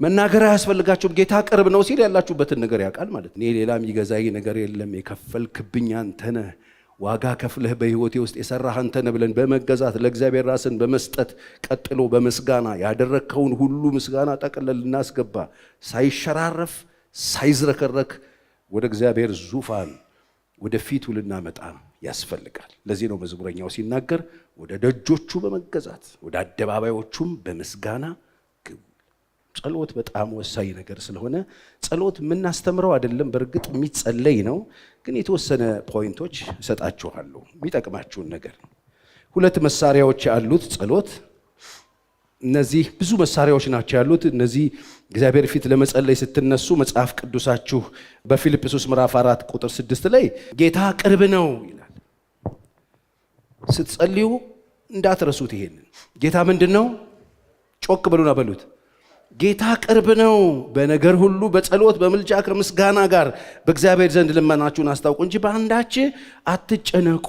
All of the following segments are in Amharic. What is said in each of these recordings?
መናገር አያስፈልጋችሁም ጌታ ቅርብ ነው ሲል ያላችሁበትን ነገር ያውቃል ማለት ነው። ሌላ የሚገዛኝ ነገር የለም የከፈልክብኝ አንተ ነህ ዋጋ ከፍለህ በህይወቴ ውስጥ የሰራህ አንተ ነህ ብለን በመገዛት ለእግዚአብሔር ራስን በመስጠት ቀጥሎ በመስጋና ያደረከውን ሁሉ ምስጋና ጠቅልለን እናስገባ ሳይሸራረፍ ሳይዝረከረክ ወደ እግዚአብሔር ዙፋን ወደ ፊቱ ልናመጣ ያስፈልጋል። ለዚህ ነው መዝሙረኛው ሲናገር ወደ ደጆቹ በመገዛት ወደ አደባባዮቹም በመስጋና ግቡ። ጸሎት በጣም ወሳኝ ነገር ስለሆነ ጸሎት የምናስተምረው አይደለም፣ በእርግጥ የሚጸለይ ነው። ግን የተወሰነ ፖይንቶች እሰጣችኋለሁ የሚጠቅማችሁን ነገር። ሁለት መሳሪያዎች ያሉት ጸሎት፣ እነዚህ ብዙ መሳሪያዎች ናቸው ያሉት። እነዚህ እግዚአብሔር ፊት ለመጸለይ ስትነሱ መጽሐፍ ቅዱሳችሁ በፊልጵስዩስ ምዕራፍ 4 ቁጥር 6 ላይ ጌታ ቅርብ ነው ይላል። ስትጸልዩ እንዳትረሱት ይሄንን። ጌታ ምንድነው? ጮክ ብሉና በሉት። ጌታ ቅርብ ነው። በነገር ሁሉ በጸሎት በምልጃ ከምስጋና ጋር በእግዚአብሔር ዘንድ ልመናችሁን አስታውቁ እንጂ በአንዳች አትጨነቁ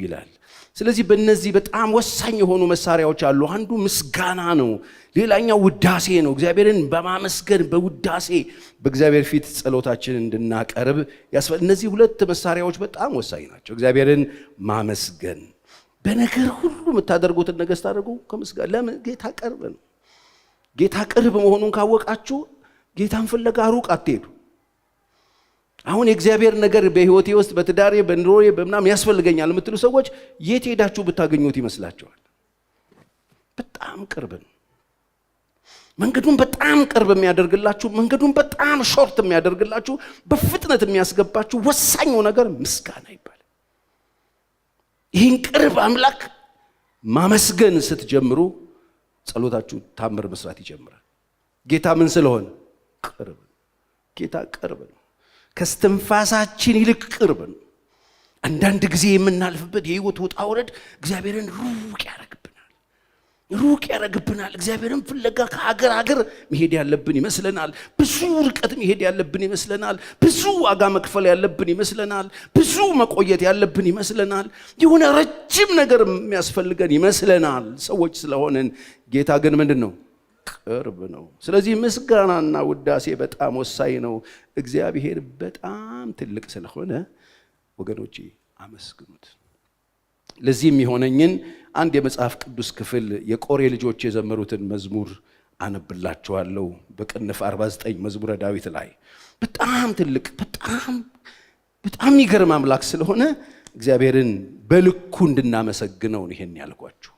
ይላል። ስለዚህ በእነዚህ በጣም ወሳኝ የሆኑ መሳሪያዎች አሉ። አንዱ ምስጋና ነው፣ ሌላኛው ውዳሴ ነው። እግዚአብሔርን በማመስገን በውዳሴ በእግዚአብሔር ፊት ጸሎታችንን እንድናቀርብ እነዚህ ሁለት መሳሪያዎች በጣም ወሳኝ ናቸው። እግዚአብሔርን ማመስገን፣ በነገር ሁሉ የምታደርጉትን ነገር ስታደርጉ ከምስጋና። ለምን? ጌታ ቅርብ ነው። ጌታ ቅርብ መሆኑን ካወቃችሁ ጌታን ፍለጋ ሩቅ አትሄዱ። አሁን የእግዚአብሔር ነገር በህይወቴ ውስጥ በትዳሬ በኑሮዬ በምናም ያስፈልገኛል የምትሉ ሰዎች የት ሄዳችሁ ብታገኙት ይመስላችኋል? በጣም ቅርብ ነው። መንገዱን በጣም ቅርብ የሚያደርግላችሁ፣ መንገዱን በጣም ሾርት የሚያደርግላችሁ፣ በፍጥነት የሚያስገባችሁ ወሳኙ ነገር ምስጋና ይባላል። ይህን ቅርብ አምላክ ማመስገን ስትጀምሩ ጸሎታችሁ ታምር መስራት ይጀምራል። ጌታ ምን ስለሆነ? ቅርብ። ጌታ ቅርብ ነው። ከስትንፋሳችን ይልቅ ቅርብ ነው። አንዳንድ ጊዜ የምናልፍበት የህይወት ውጣ ውረድ እግዚአብሔርን ሩቅ ያረግብናል። እግዚአብሔርን ፍለጋ ከሀገር ሀገር መሄድ ያለብን ይመስለናል። ብዙ ርቀት መሄድ ያለብን ይመስለናል። ብዙ ዋጋ መክፈል ያለብን ይመስለናል። ብዙ መቆየት ያለብን ይመስለናል። የሆነ ረጅም ነገር የሚያስፈልገን ይመስለናል ሰዎች ስለሆነን። ጌታ ግን ምንድን ነው? ቅርብ ነው። ስለዚህ ምስጋናና ውዳሴ በጣም ወሳኝ ነው። እግዚአብሔር በጣም ትልቅ ስለሆነ ወገኖቼ አመስግኑት። ለዚህ የሚሆነኝን አንድ የመጽሐፍ ቅዱስ ክፍል የቆሬ ልጆች የዘመሩትን መዝሙር አነብላችኋለሁ። በቅንፍ 49 መዝሙረ ዳዊት ላይ በጣም ትልቅ በጣም የሚገርም አምላክ ስለሆነ እግዚአብሔርን በልኩ እንድናመሰግነው ይሄን ያልኳችሁ።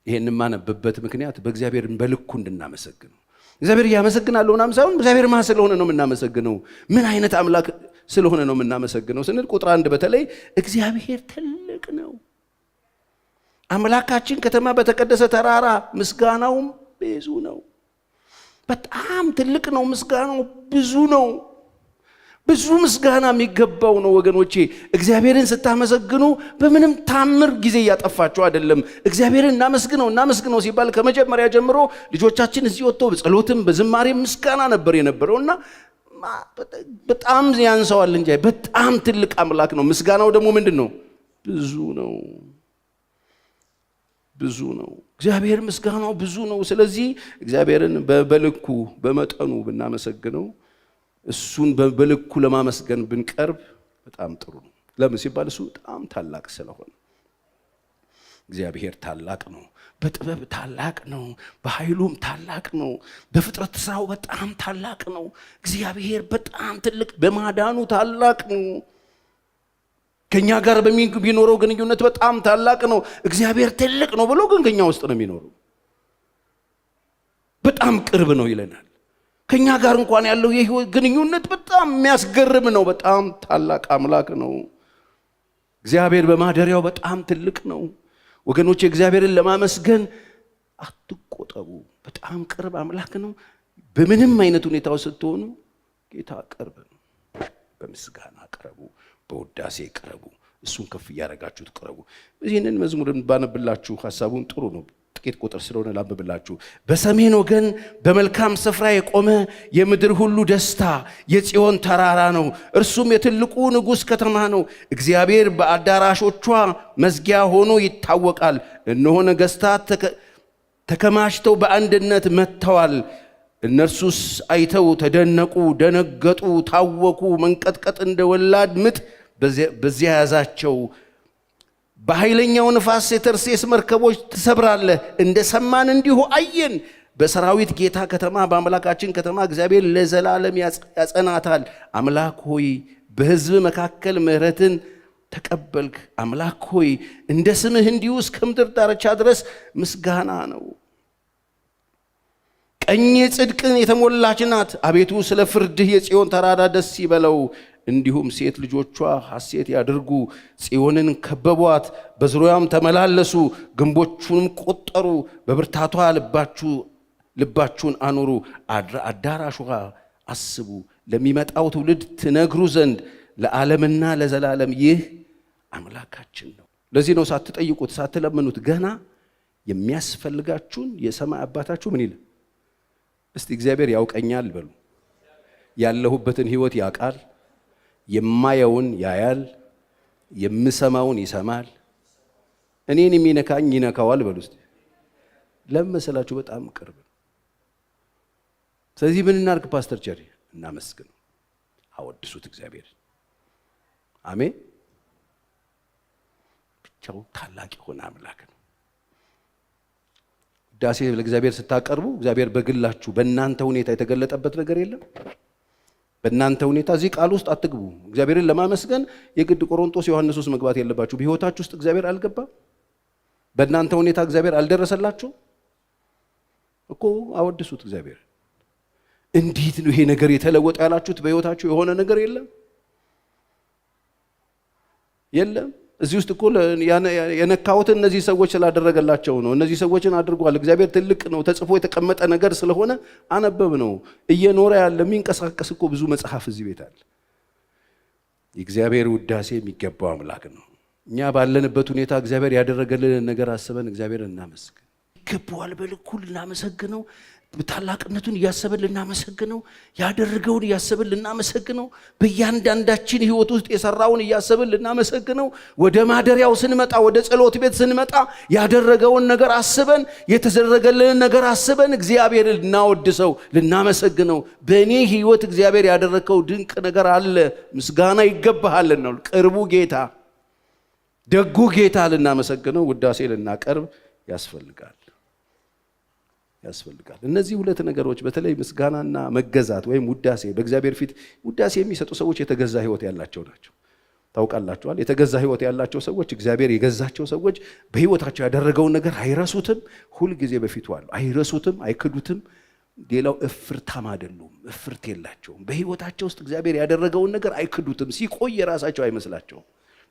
ይሄን ማነበበት ምክንያት በእግዚአብሔርን በልኩ እንድናመሰግነው። እግዚአብሔር ያመሰግናለሁ ምናምን ሳይሆን እግዚአብሔር ማን ስለሆነ ነው የምናመሰግነው? ምን አይነት አምላክ ስለሆነ ነው የምናመሰግነው ስንል ቁጥር 1 በተለይ እግዚአብሔር ትልቅ ነው። አምላካችን ከተማ በተቀደሰ ተራራ፣ ምስጋናውም ብዙ ነው። በጣም ትልቅ ነው። ምስጋናው ብዙ ነው። ብዙ ምስጋና የሚገባው ነው ወገኖቼ። እግዚአብሔርን ስታመሰግኑ በምንም ታምር ጊዜ እያጠፋችሁ አይደለም። እግዚአብሔርን እናመስግነው ሲባል ከመጀመሪያ ጀምሮ ልጆቻችን እዚህ ወጥተው በጸሎትም በዝማሬ ምስጋና ነበር የነበረውና በጣም ያንሰዋል እንጂ በጣም ትልቅ አምላክ ነው። ምስጋናው ደግሞ ምንድን ነው? ብዙ ነው። ብዙ ነው። እግዚአብሔር ምስጋናው ብዙ ነው። ስለዚህ እግዚአብሔርን በልኩ በመጠኑ ብናመሰግነው፣ እሱን በልኩ ለማመስገን ብንቀርብ በጣም ጥሩ ነው። ለምን ሲባል እሱ በጣም ታላቅ ስለሆነ። እግዚአብሔር ታላቅ ነው። በጥበብ ታላቅ ነው። በኃይሉም ታላቅ ነው። በፍጥረት ስራው በጣም ታላቅ ነው። እግዚአብሔር በጣም ትልቅ፣ በማዳኑ ታላቅ ነው። ከኛ ጋር በሚኖረው ግንኙነት በጣም ታላቅ ነው። እግዚአብሔር ትልቅ ነው ብሎ ግን ከኛ ውስጥ ነው የሚኖረው። በጣም ቅርብ ነው ይለናል። ከኛ ጋር እንኳን ያለው የህይወት ግንኙነት በጣም የሚያስገርም ነው። በጣም ታላቅ አምላክ ነው። እግዚአብሔር በማደሪያው በጣም ትልቅ ነው። ወገኖች እግዚአብሔርን ለማመስገን አትቆጠቡ። በጣም ቅርብ አምላክ ነው። በምንም አይነት ሁኔታው ስትሆኑ ጌታ ቅርብ ነው። በምስጋና ቅረቡ፣ በውዳሴ ቅረቡ፣ እሱን ከፍ እያደረጋችሁት ቅረቡ። ይህንን መዝሙርን ባነብላችሁ ሐሳቡን ጥሩ ነው። ጥቂት ቁጥር ስለሆነ ላንብብላችሁ። በሰሜን ወገን በመልካም ስፍራ የቆመ የምድር ሁሉ ደስታ የጽዮን ተራራ ነው። እርሱም የትልቁ ንጉሥ ከተማ ነው። እግዚአብሔር በአዳራሾቿ መዝጊያ ሆኖ ይታወቃል። እነሆ ነገሥታት ተከማችተው በአንድነት መጥተዋል። እነርሱስ አይተው ተደነቁ፣ ደነገጡ፣ ታወኩ። መንቀጥቀጥ እንደ ወላድ ምጥ በዚያ ያዛቸው። በኃይለኛው ነፋስ የተርሴስ መርከቦች ትሰብራለህ። እንደ ሰማን እንዲሁ አየን። በሰራዊት ጌታ ከተማ በአምላካችን ከተማ እግዚአብሔር ለዘላለም ያጸናታል። አምላክ ሆይ በሕዝብ መካከል ምሕረትን ተቀበልክ። አምላክ ሆይ እንደ ስምህ እንዲሁ እስከ ምድር ዳርቻ ድረስ ምስጋና ነው። ቀኝ ጽድቅን የተሞላች ናት። አቤቱ ስለ ፍርድህ የጽዮን ተራራ ደስ ይበለው። እንዲሁም ሴት ልጆቿ ሐሴት ያድርጉ። ጽዮንን ከበቧት፣ በዙሪያዋም ተመላለሱ፣ ግንቦቹንም ቆጠሩ። በብርታቷ ልባችሁን አኑሩ፣ አዳራሿ አስቡ። ለሚመጣው ትውልድ ትነግሩ ዘንድ ለዓለምና ለዘላለም ይህ አምላካችን ነው። ለዚህ ነው ሳትጠይቁት ሳትለምኑት ገና የሚያስፈልጋችሁን የሰማይ አባታችሁ ምን ይላል? እስቲ እግዚአብሔር ያውቀኛል በሉ። ያለሁበትን ሕይወት ያውቃል፣ የማየውን ያያል፣ የምሰማውን ይሰማል፣ እኔን የሚነካኝ ይነካዋል በሉ። እስቲ ለምን መሰላችሁ? በጣም ቅርብ። ስለዚህ ምን እናድርግ? ፓስተር ቸሪ እናመስግነው፣ አወድሱት እግዚአብሔር። አሜን። ብቻው ታላቅ የሆነ አምላክ ነው። ውዳሴ ለእግዚአብሔር ስታቀርቡ እግዚአብሔር በግላችሁ በእናንተ ሁኔታ የተገለጠበት ነገር የለም። በእናንተ ሁኔታ እዚህ ቃል ውስጥ አትግቡ። እግዚአብሔርን ለማመስገን የግድ ቆሮንቶስ ዮሐንስ ውስጥ መግባት የለባችሁ። በሕይወታችሁ ውስጥ እግዚአብሔር አልገባም? በእናንተ ሁኔታ እግዚአብሔር አልደረሰላችሁ እኮ አወድሱት እግዚአብሔር። እንዴት ነው ይሄ ነገር የተለወጠ ያላችሁት? በሕይወታችሁ የሆነ ነገር የለም። እዚህ ውስጥ እኮ የነካሁት እነዚህ ሰዎች ስላደረገላቸው ነው። እነዚህ ሰዎችን አድርጓል። እግዚአብሔር ትልቅ ነው። ተጽፎ የተቀመጠ ነገር ስለሆነ አነበብ ነው። እየኖረ ያለ የሚንቀሳቀስ እኮ ብዙ መጽሐፍ እዚህ ቤት አለ። የእግዚአብሔር ውዳሴ የሚገባው አምላክ ነው። እኛ ባለንበት ሁኔታ እግዚአብሔር ያደረገልንን ነገር አስበን እግዚአብሔር እናመስግን። ይገባዋል በልኩ ልናመሰግነው፣ ታላቅነቱን እያሰበን ልናመሰግነው፣ ያደረገውን እያሰበን ልናመሰግነው፣ በእያንዳንዳችን ሕይወት ውስጥ የሰራውን እያሰበን ልናመሰግነው፣ ወደ ማደሪያው ስንመጣ፣ ወደ ጸሎት ቤት ስንመጣ ያደረገውን ነገር አስበን፣ የተደረገልን ነገር አስበን እግዚአብሔር ልናወድሰው፣ ልናመሰግነው። በእኔ ሕይወት እግዚአብሔር ያደረገው ድንቅ ነገር አለ፣ ምስጋና ይገባሃል ነው። ቅርቡ ጌታ፣ ደጉ ጌታ ልናመሰግነው፣ ውዳሴ ልናቀርብ ያስፈልጋል። እነዚህ ሁለት ነገሮች በተለይ ምስጋናና መገዛት ወይም ውዳሴ በእግዚአብሔር ፊት ውዳሴ የሚሰጡ ሰዎች የተገዛ ሕይወት ያላቸው ናቸው። ታውቃላችኋል። የተገዛ ሕይወት ያላቸው ሰዎች፣ እግዚአብሔር የገዛቸው ሰዎች በሕይወታቸው ያደረገውን ነገር አይረሱትም። ሁልጊዜ በፊቱ አሉ። አይረሱትም፣ አይክዱትም። ሌላው እፍርታም አይደሉም፣ እፍርት የላቸውም። በሕይወታቸው ውስጥ እግዚአብሔር ያደረገውን ነገር አይክዱትም። ሲቆይ የራሳቸው አይመስላቸውም።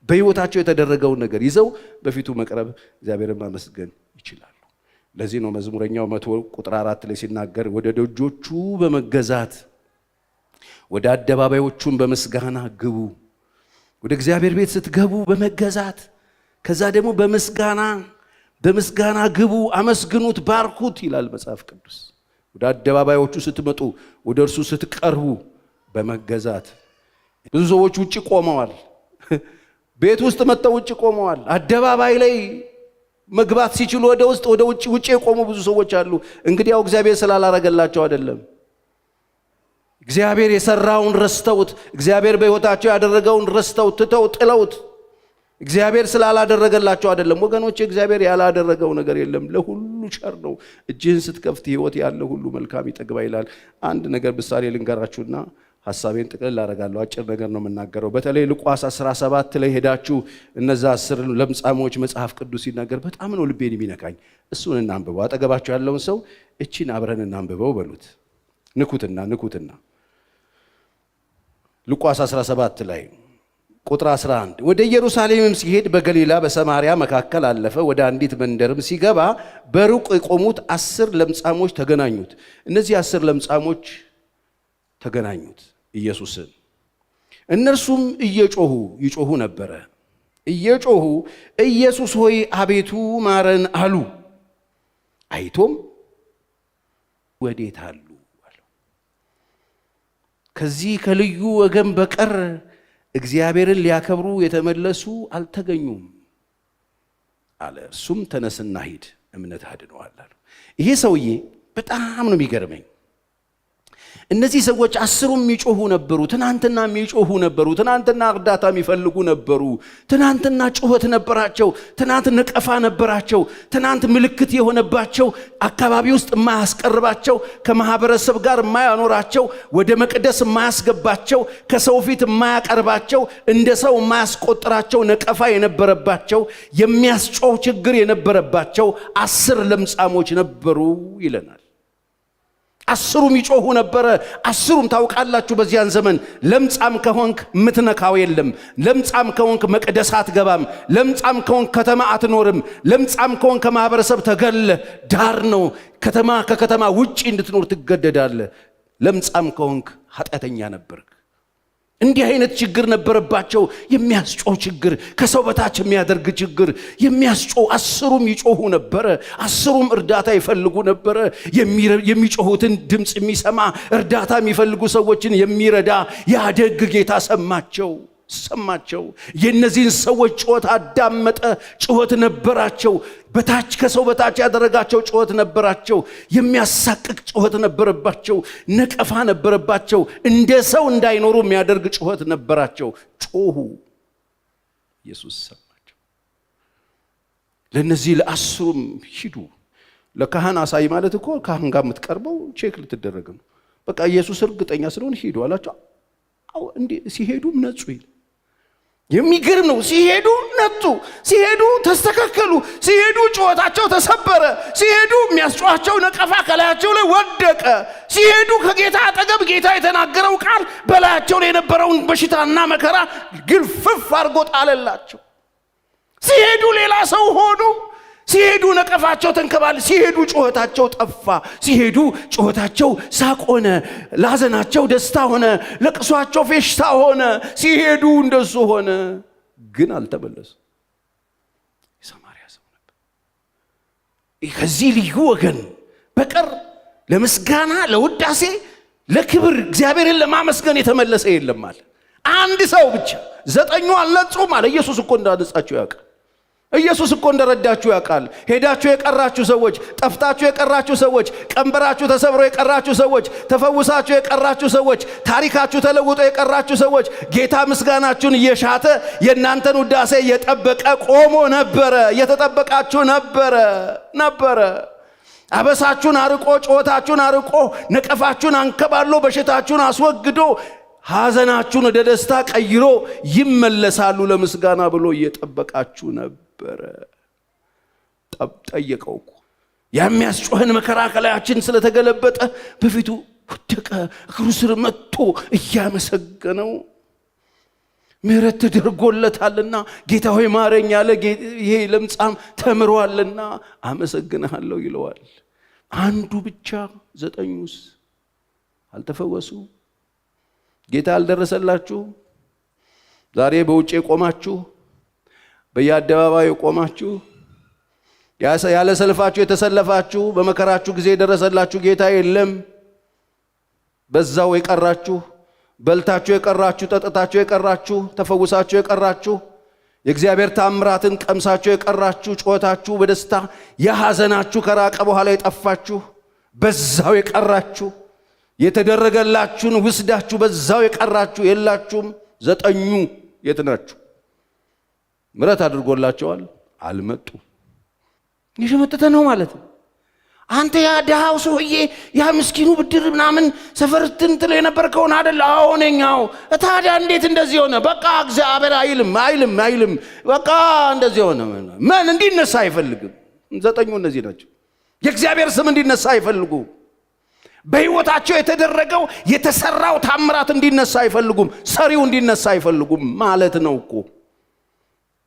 በሕይወታቸው የተደረገውን ነገር ይዘው በፊቱ መቅረብ፣ እግዚአብሔርን ማመስገን ይችላሉ። ለዚህ ነው መዝሙረኛው 100 ቁጥር 4 ላይ ሲናገር ወደ ደጆቹ በመገዛት ወደ አደባባዮቹም በምስጋና ግቡ። ወደ እግዚአብሔር ቤት ስትገቡ በመገዛት ከዛ ደግሞ በምስጋና ግቡ፣ አመስግኑት፣ ባርኩት ይላል መጽሐፍ ቅዱስ። ወደ አደባባዮቹ ስትመጡ፣ ወደ እርሱ ስትቀርቡ በመገዛት። ብዙ ሰዎች ውጭ ቆመዋል። ቤት ውስጥ መጥተው ውጭ ቆመዋል። አደባባይ ላይ መግባት ሲችሉ ወደ ውጭ የቆሙ ብዙ ሰዎች አሉ። እንግዲህ ያው እግዚአብሔር ስላላረገላቸው አይደለም። እግዚአብሔር የሰራውን ረስተውት፣ እግዚአብሔር በሕይወታቸው ያደረገውን ረስተውት፣ ትተው ጥለውት፣ እግዚአብሔር ስላላደረገላቸው አይደለም። ወገኖች፣ እግዚአብሔር ያላደረገው ነገር የለም። ለሁሉ ቸር ነው። እጅህን ስትከፍት ሕይወት ያለ ሁሉ መልካም ይጠግባ ይላል። አንድ ነገር ምሳሌ ልንገራችሁና ሐሳቤን ጥቅልል አደርጋለሁ። አጭር ነገር ነው የምናገረው። በተለይ ሉቃስ 17 ላይ ሄዳችሁ እነዛ 10 ለምጻሞች መጽሐፍ ቅዱስ ሲናገር በጣም ነው ልቤን የሚነካኝ። እሱን እናንብበው። አጠገባችሁ ያለውን ሰው እቺን አብረን እናንብበው በሉት። ንኩትና ሉቃስ 17 ላይ ቁጥር 11 ወደ ኢየሩሳሌምም ሲሄድ በገሊላ በሰማርያ መካከል አለፈ። ወደ አንዲት መንደርም ሲገባ በሩቅ የቆሙት 10 ለምጻሞች ተገናኙት። እነዚህ 10 ለምጻሞች ተገናኙት ኢየሱስን። እነርሱም ይጮሁ ነበረ። እየጮሁ ኢየሱስ ሆይ አቤቱ ማረን አሉ። አይቶም ወዴት አሉ አለው። ከዚህ ከልዩ ወገን በቀር እግዚአብሔርን ሊያከብሩ የተመለሱ አልተገኙም አለ። እርሱም ተነስና ሂድ፣ እምነትህ አድኖሃል አለው። ይሄ ሰውዬ በጣም ነው የሚገርመኝ። እነዚህ ሰዎች 10ም የሚጮሁ ነበሩ። ትናንትና የሚጮሁ ነበሩ። ትናንትና እርዳታ የሚፈልጉ ነበሩ። ትናንትና ጩኸት ነበራቸው። ትናንት ነቀፋ ነበራቸው። ትናንት ምልክት የሆነባቸው አካባቢ ውስጥ የማያስቀርባቸው፣ ከማህበረሰብ ጋር የማያኖራቸው፣ ወደ መቅደስ የማያስገባቸው፣ ከሰው ፊት የማያቀርባቸው፣ እንደ ሰው የማያስቆጥራቸው ነቀፋ የነበረባቸው፣ የሚያስጮህ ችግር የነበረባቸው 10 ለምጻሞች ነበሩ ይለናል። 10ም ይጮሁ ነበረ። 10ም ታውቃላችሁ፣ በዚያን ዘመን ለምጻም ከሆንክ ምትነካው የለም። ለምጻም ከሆንክ መቅደስ አትገባም። ለምጻም ከሆንክ ከተማ አትኖርም። ለምጻም ከሆንክ ከማህበረሰብ ተገለ ዳር ነው። ከተማ ከከተማ ውጪ እንድትኖር ትገደዳለህ። ለምጻም ከሆንክ ኃጢአተኛ ነበርክ። እንዲህ አይነት ችግር ነበረባቸው። የሚያስጮህ ችግር፣ ከሰው በታች የሚያደርግ ችግር የሚያስጮህ። 10ም ይጮሁ ነበረ። 10ም እርዳታ ይፈልጉ ነበረ። የሚጮሁትን ድምፅ የሚሰማ፣ እርዳታ የሚፈልጉ ሰዎችን የሚረዳ ያደግ ጌታ ሰማቸው። የእነዚህን ሰዎች ጩኸት አዳመጠ። ጩኸት ነበራቸው። በታች ከሰው በታች ያደረጋቸው ጩኸት ነበራቸው። የሚያሳቅቅ ጩኸት ነበረባቸው። ነቀፋ ነበረባቸው። እንደ ሰው እንዳይኖሩ የሚያደርግ ጩኸት ነበራቸው። ጮሁ። ኢየሱስ ሰማቸው። ለነዚህ ለ10ም ሂዱ። ለካህን አሳይ ማለት እኮ ካህን ጋር የምትቀርበው ቼክ ልትደረግ ነው። በቃ ኢየሱስ እርግጠኛ ስለሆነ ሂዱ አላቸው። እንዴ ሲሄዱም ነጹ ይል። የሚገርም ነው። ሲሄዱ ነጡ፣ ሲሄዱ ተስተካከሉ፣ ሲሄዱ ጩኸታቸው ተሰበረ፣ ሲሄዱ የሚያስጮሃቸው ነቀፋ ከላያቸው ላይ ወደቀ፣ ሲሄዱ ከጌታ አጠገብ ጌታ የተናገረው ቃል በላያቸው ላይ የነበረውን በሽታና መከራ ግልፍፍ አድርጎ ጣለላቸው። ሲሄዱ ሌላ ሰው ሆኑ። ሲሄዱ ነቀፋቸው ተንከባለ። ሲሄዱ ጩኸታቸው ጠፋ። ሲሄዱ ጩኸታቸው ሳቅ ሆነ፣ ላዘናቸው ደስታ ሆነ፣ ለቅሷቸው ፌሽታ ሆነ። ሲሄዱ እንደሱ ሆነ። ግን አልተመለሱ። የሰማርያ ሰው ነበር። ከዚህ ልዩ ወገን በቀር ለምስጋና፣ ለውዳሴ፣ ለክብር እግዚአብሔርን ለማመስገን የተመለሰ የለም አለ። አንድ ሰው ብቻ። 9ኙ አልነጹም አለ። ኢየሱስ እኮ እንዳነጻቸው ያውቃል። ኢየሱስ እኮ እንደረዳችሁ ያውቃል። ሄዳችሁ የቀራችሁ ሰዎች፣ ጠፍታችሁ የቀራችሁ ሰዎች፣ ቀንበራችሁ ተሰብሮ የቀራችሁ ሰዎች፣ ተፈውሳችሁ የቀራችሁ ሰዎች፣ ታሪካችሁ ተለውጦ የቀራችሁ ሰዎች፣ ጌታ ምስጋናችሁን እየሻተ የእናንተን ውዳሴ እየጠበቀ ቆሞ ነበረ። እየተጠበቃችሁ ነበረ። አበሳችሁን አርቆ፣ ጩኸታችሁን አርቆ፣ ነቀፋችሁን አንከባሎ፣ በሽታችሁን አስወግዶ ሐዘናችሁን ወደ ደስታ ቀይሮ ይመለሳሉ ለምስጋና ብሎ እየጠበቃችሁ ነበረ። ጠየቀው እኮ የሚያስጮህን መከራ ከላያችን ስለተገለበጠ በፊቱ ወደቀ። እግሩ ስር መጥቶ እያመሰገነው ምሕረት ተደርጎለታልና ጌታ ሆይ ማረኝ ያለ ይሄ ለምጻም ተምሯልና አመሰግንሃለሁ ይለዋል። አንዱ ብቻ 9ኙስ አልተፈወሱ። ጌታ አልደረሰላችሁ። ዛሬ በውጭ የቆማችሁ፣ በየአደባባዩ የቆማችሁ፣ ያለ ሰልፋችሁ የተሰለፋችሁ፣ በመከራችሁ ጊዜ የደረሰላችሁ ጌታ የለም። በዛው የቀራችሁ፣ በልታችሁ የቀራችሁ፣ ጠጥታችሁ የቀራችሁ፣ ተፈውሳችሁ የቀራችሁ፣ የእግዚአብሔር ታምራትን ቀምሳችሁ የቀራችሁ፣ ጩኸታችሁ በደስታ የሐዘናችሁ ከራቀ በኋላ የጠፋችሁ፣ በዛው የቀራችሁ፣ የተደረገላችሁን ውስዳችሁ በዛው የቀራችሁ የላችሁም። 9ኙ የት ናችሁ? ምሕረት አድርጎላቸዋል፣ አልመጡ። የሸመጠተ ነው ማለት ነው። አንተ ያ ደሃው ሰውዬ፣ ያ ምስኪኑ ብድር ምናምን ሰፈርትን ትል የነበርከውን አይደል? አዎ ነኛው። ታዲያ እንዴት እንደዚህ ሆነ? በቃ እግዚአብሔር አይልም። በቃ እንደዚህ ሆነ። ምን እንዲነሳ አይፈልግም። 9ኙ እነዚህ ናቸው። የእግዚአብሔር ስም እንዲነሳ አይፈልጉ። በሕይወታቸው የተደረገው የተሰራው ታምራት እንዲነሳ አይፈልጉም። ሰሪው እንዲነሳ አይፈልጉም ማለት ነው እኮ።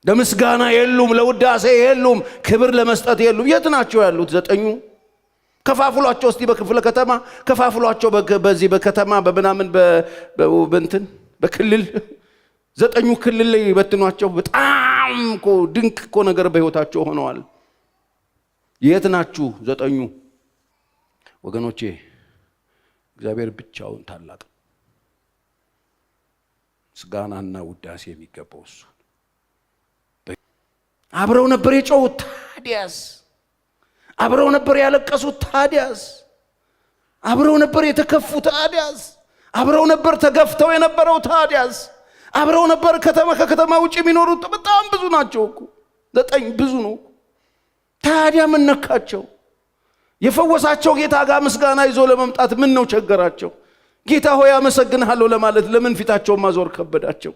ለምስጋና የሉም፣ ለውዳሴ የሉም፣ ክብር ለመስጠት የሉም። የት ናቸው ያሉት 9ኙ? ከፋፍሏቸው እስቲ በክፍለ ከተማ ከፋፍሏቸው። በዚህ በከተማ በምናምን በእንትን በክልል 9ኙ ክልል ላይ በትኗቸው። በጣም እኮ ድንቅ እኮ ነገር በሕይወታቸው ሆነዋል። የት ናችሁ 9ኙ? ወገኖቼ እግዚአብሔር ብቻውን ታላቅ፣ ምስጋናና ውዳሴ የሚገባው እሱ። አብረው ነበር የጮሁት፣ ታዲያስ አብረው ነበር ያለቀሱት፣ ታዲያስ አብረው ነበር የተከፉ ታዲያስ? አብረው ነበር ተገፍተው የነበረው ታዲያስ? አብረው ነበር ከከተማ ውጪ የሚኖሩት በጣም ብዙ ናቸው እኮ 9 ብዙ ነው። ታዲያ ምን ነካቸው? የፈወሳቸው ጌታ ጋር ምስጋና ይዞ ለመምጣት ምን ነው ቸገራቸው? ጌታ ሆይ አመሰግንሃለሁ ለማለት ለምን ፊታቸውን ማዞር ከበዳቸው?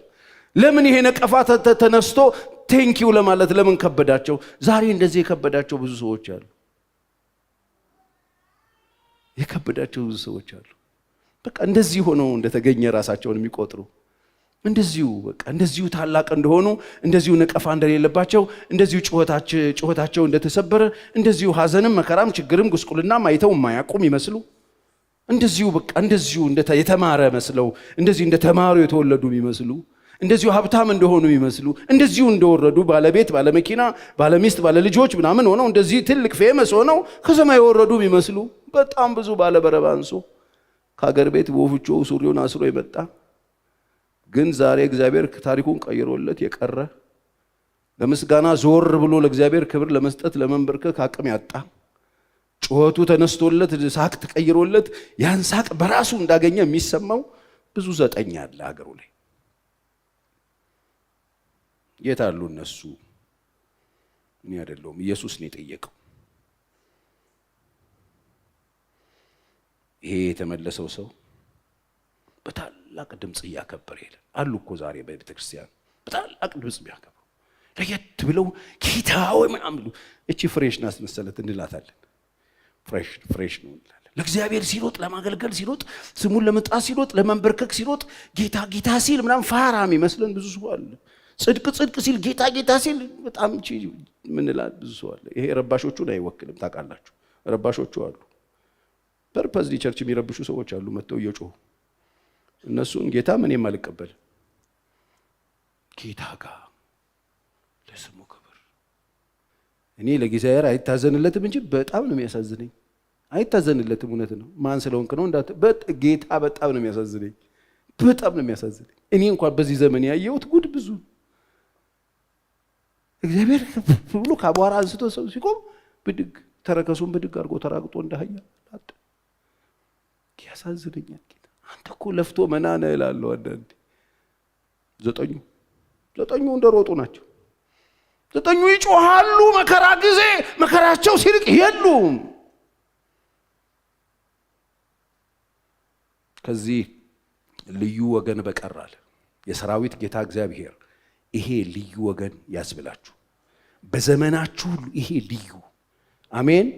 ለምን ይሄ ነቀፋ ተነስቶ ቴንኪው ለማለት ለምን ከበዳቸው? ዛሬ እንደዚህ የከበዳቸው ብዙ ሰዎች አሉ። የከበዳቸው ብዙ ሰዎች አሉ። በቃ እንደዚህ ሆነው እንደተገኘ ራሳቸውን የሚቆጥሩ እንደዚሁ በቃ እንደዚሁ ታላቅ እንደሆኑ እንደዚሁ ነቀፋ እንደሌለባቸው እንደዚሁ ጩኸታቸው እንደተሰበረ እንደዚሁ ሐዘንም መከራም ችግርም ጉስቁልናም አይተው የማያውቁም ይመስሉ እንደዚሁ በቃ እንደዚሁ የተማረ መስለው እንደዚሁ እንደተማሩ የተወለዱ ይመስሉ እንደዚሁ ሀብታም እንደሆኑ ይመስሉ እንደዚሁ እንደወረዱ ባለቤት ባለመኪና ባለሚስት ባለልጆች ምናምን ሆነው እንደዚህ ትልቅ ፌመስ ሆነው ከሰማይ የወረዱ ይመስሉ በጣም ብዙ ባለበረባንሶ ከሀገር ቤት በወፍጮ ሱሪውን አስሮ የመጣ ግን ዛሬ እግዚአብሔር ታሪኩን ቀይሮለት የቀረ ለምስጋና ዞር ብሎ ለእግዚአብሔር ክብር ለመስጠት ለመንበርከክ አቅም ያጣ ጩኸቱ ተነስቶለት ሳቅ ተቀይሮለት ያን ሳቅ በራሱ እንዳገኘ የሚሰማው ብዙ 9 አለ ሀገሩ ላይ። የታሉ እነሱ? እኔ አይደለሁም፣ ኢየሱስ ነው የጠየቀው። ይሄ የተመለሰው ሰው በታላቅ ድምጽ እያከበረ ይላል አሉ እኮ ዛሬ በቤተ ክርስቲያን በታላቅ ድምጽ ቢያከብሩ ለየት ብለው ጌታ ሆይ ምናምን እቺ ፍሬሽ ናት መሰለት እንላታለን። ፍሬሽ ነው እንላለን። ለእግዚአብሔር ሲሮጥ ለማገልገል ሲሮጥ ስሙን ለመጥራት ሲሮጥ ለመንበርከክ ሲሮጥ ጌታ ጌታ ሲል ምናምን ፋራም ይመስለን ብዙ ሰው አለ። ጽድቅ ሲል ጌታ ጌታ ሲል በጣም እቺ ምንላል ብዙ ሰው አለ። ይሄ ረባሾቹን አይወክልም ታውቃላችሁ። ረባሾቹ አሉ ፐርፐዝ ቸርች የሚረብሹ ሰዎች አሉ መጥተው እየጮሁ እነሱን ጌታ ምንም አልቀበል ጌታ ጋር ለስሙ ክብር እኔ ለእግዚአብሔር አይታዘንለትም እንጂ በጣም ነው የሚያሳዝነኝ። አይታዘንለትም እውነት ነው። ማን ስለሆንክ ነው እንዳት ጌታ በጣም ነው የሚያሳዝነኝ። በጣም ነው የሚያሳዝነኝ። እኔ እንኳን በዚህ ዘመን ያየሁት ጉድ ብዙ እግዚአብሔር ብሎ ከአቧራ አንስቶ ሰው ሲቆም ብድግ ተረከሱን ብድግ አድርጎ ተራግጦ እንዳህያ አጣ ያሳዝነኛል። ጌታ አንተ እኮ ለፍቶ መናነ እላለሁ። አንዳንዴ 9 እንደሮጡ ናቸው። 9 ይጮሃሉ መከራ ጊዜ መከራቸው ሲርቅ የሉም። ከዚህ ልዩ ወገን በቀራል የሰራዊት ጌታ እግዚአብሔር ይሄ ልዩ ወገን ያስብላችሁ በዘመናችሁ ሁሉ። ይሄ ልዩ አሜን።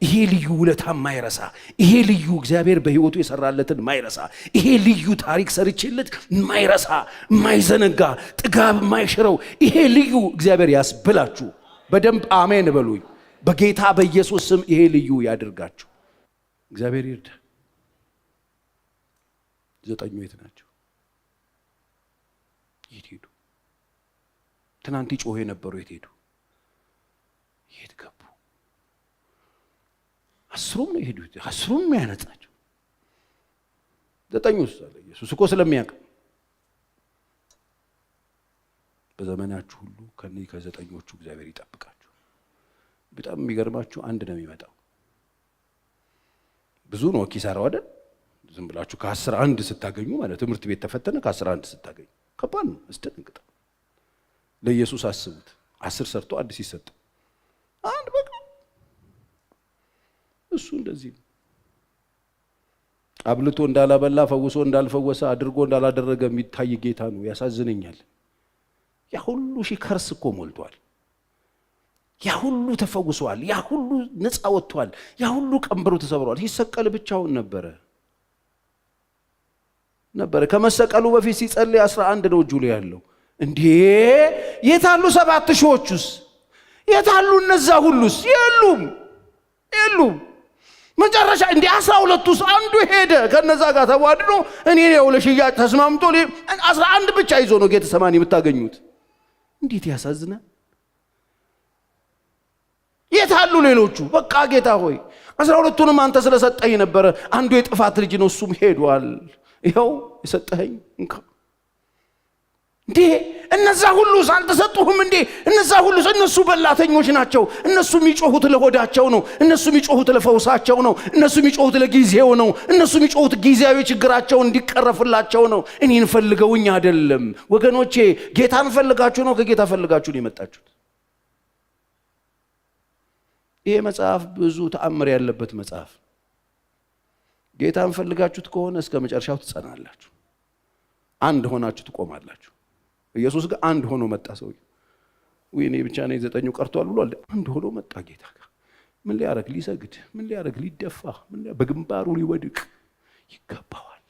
ይሄ ልዩ ውለታ ማይረሳ፣ ይሄ ልዩ እግዚአብሔር በህይወቱ የሰራለትን ማይረሳ፣ ይሄ ልዩ ታሪክ ሰርቼለት ማይረሳ ማይዘነጋ ጥጋብ ማይሽረው ይሄ ልዩ እግዚአብሔር ያስብላችሁ። በደንብ አሜን በሉኝ። በጌታ በኢየሱስ ስም ይሄ ልዩ ያድርጋችሁ። እግዚአብሔር ይርዳ። 9 የት ናቸው? የት ሄዱ? ትናንት ጮህ የነበሩ የት ሄዱ? የት ገቡ? 10 ነው የሄዱት። 10 ነው ያነጻቸው። 9 አለ ኢየሱስ እኮ ስለሚያውቅ በዘመናችሁ ሁሉ ከነዚህ ከ9ኞቹ እግዚአብሔር ይጠብቃችሁ። በጣም የሚገርማችሁ አንድ ነው የሚመጣው። ብዙ ነው ኪሳራው አይደል? ዝም ብላችሁ ከ11 ስታገኙ ማለት ትምህርት ቤት ተፈተነ ከ11 ስታገኙ ከባድ ነው። አስደንግጣ ለኢየሱስ አስቡት። 10 ሰርቶ 1 ሲሰጥ አንድ በቃ እሱ እንደዚህ ነው። አብልቶ እንዳላበላ ፈውሶ እንዳልፈወሰ አድርጎ እንዳላደረገ የሚታይ ጌታ ነው። ያሳዝነኛል። ያ ሁሉ ሺህ ከርስ እኮ ሞልቷል። ያ ሁሉ ተፈውሷል። ያ ሁሉ ነፃ ወጥቷል። ያ ሁሉ ቀንበሩ ተሰብሯል። ሲሰቀል ብቻውን ነበረ። ከመሰቀሉ በፊት ሲጸልይ 11 ነው እጁ ላይ ያለው። እንዴ የታሉ 7 ሺዎቹስ? የታሉ እነዛ ሁሉስ? የሉም። መጨረሻ እንዴ 12ቱስ? አንዱ ሄደ ከነዛ ጋር ተዋድዶ እኔ ነው ለሽያጭ ተስማምቶ 11 ብቻ ይዞ ነው ጌተሰማኒ የምታገኙት። እንዴት ያሳዝናል። የታሉ ሌሎቹ? በቃ ጌታ ሆይ 12ቱንም አንተ ስለሰጠኝ ነበር። አንዱ የጥፋት ልጅ ነው እሱም ሄዷል። ይኸው የሰጠኸኝ እንካ። እንዴ እነዛ ሁሉ አልተሰጡህም እንዴ? እነዛ ሁሉ እነሱ በላተኞች ናቸው። እነሱ የሚጮሁት ለሆዳቸው ነው። እነሱ የሚጮሁት ለፈውሳቸው ነው። እነሱ የሚጮሁት ለጊዜው ነው። እነሱ የሚጮሁት ጊዜያዊ ችግራቸው እንዲቀረፍላቸው ነው። እኔን ፈልገውኝ አይደለም ወገኖቼ። ጌታን ፈልጋችሁ ነው፣ ከጌታ ፈልጋችሁ ነው የመጣችሁት። ይሄ መጽሐፍ ብዙ ተአምር ያለበት መጽሐፍ። ጌታን ፈልጋችሁት ከሆነ እስከ መጨረሻው ትጸናላችሁ። አንድ ሆናችሁ ትቆማላችሁ። ኢየሱስ ጋር አንድ ሆኖ መጣ ሰውዬ። እኔ ብቻ ነኝ 9 ቀርቷል ብሏል። አንድ ሆኖ መጣ ጌታ ጋር። ምን ሊያረግ? ሊሰግድ። ምን ሊያረግ? ሊደፋ። በግንባሩ ሊወድቅ ይገባዋል።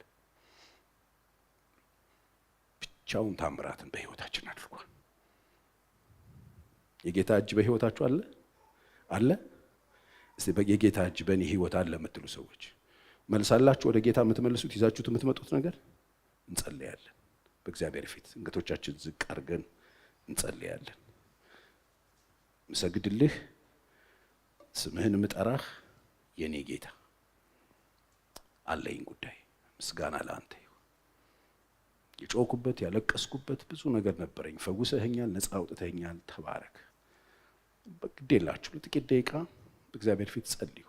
ብቻውን ታምራትን በህይወታችን አድርጓል። የጌታ እጅ በህይወታችሁ አለ አለ? እስቲ የጌታ እጅ በእኔ ህይወት አለ የምትሉ ሰዎች መልሳላችሁ። ወደ ጌታ የምትመልሱት ይዛችሁት የምትመጡት ነገር እንጸልያለን። በእግዚአብሔር ፊት እንገቶቻችን ዝቅ አድርገን እንጸልያለን። ምሰግድልህ፣ ስምህን ምጠራህ የኔ ጌታ፣ አለኝ ጉዳይ። ምስጋና ለአንተ ይሁን። የጮኩበት ያለቀስኩበት ብዙ ነገር ነበረኝ። ፈውሰኸኛል፣ ነፃ አውጥተኸኛል። ተባረክ። በግዴላችሁ ለጥቂት ደቂቃ በእግዚአብሔር ፊት ጸልዩ።